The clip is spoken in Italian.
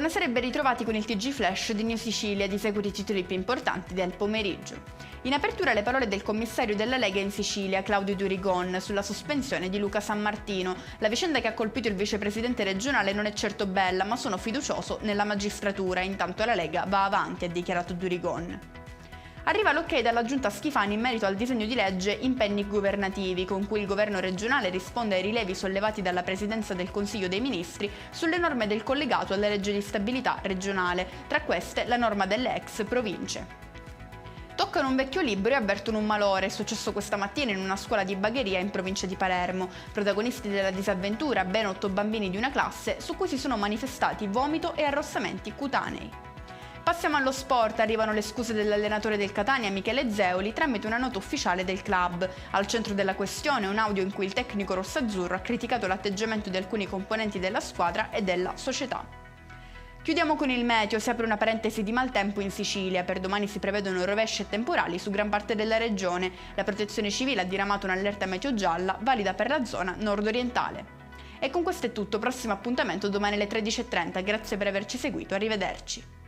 Buonasera e ben ritrovati con il TG Flash di New Sicilia, di seguito i titoli più importanti del pomeriggio. In apertura le parole del commissario della Lega in Sicilia, Claudio Durigon, sulla sospensione di Luca Sammartino. La vicenda che ha colpito il vicepresidente regionale non è certo bella, ma sono fiducioso nella magistratura, intanto la Lega va avanti, ha dichiarato Durigon. Arriva l'ok dalla giunta Schifani in merito al disegno di legge Impegni governativi, con cui il governo regionale risponde ai rilevi sollevati dalla Presidenza del Consiglio dei Ministri sulle norme del collegato alla legge di stabilità regionale, tra queste la norma delle ex province. Toccano un vecchio libro e avvertono un malore. È successo questa mattina in una scuola di Bagheria in provincia di Palermo. Protagonisti della disavventura, ben 8 bambini di una classe, su cui si sono manifestati vomito e arrossamenti cutanei. Passiamo allo sport, arrivano le scuse dell'allenatore del Catania Michele Zeoli tramite una nota ufficiale del club. Al centro della questione un audio in cui il tecnico rossazzurro ha criticato l'atteggiamento di alcuni componenti della squadra e della società. Chiudiamo con il meteo, si apre una parentesi di maltempo in Sicilia, per domani si prevedono rovesci e temporali su gran parte della regione. La protezione civile ha diramato un'allerta meteo gialla, valida per la zona nord-orientale. E con questo è tutto, prossimo appuntamento domani alle 13:30, grazie per averci seguito, arrivederci.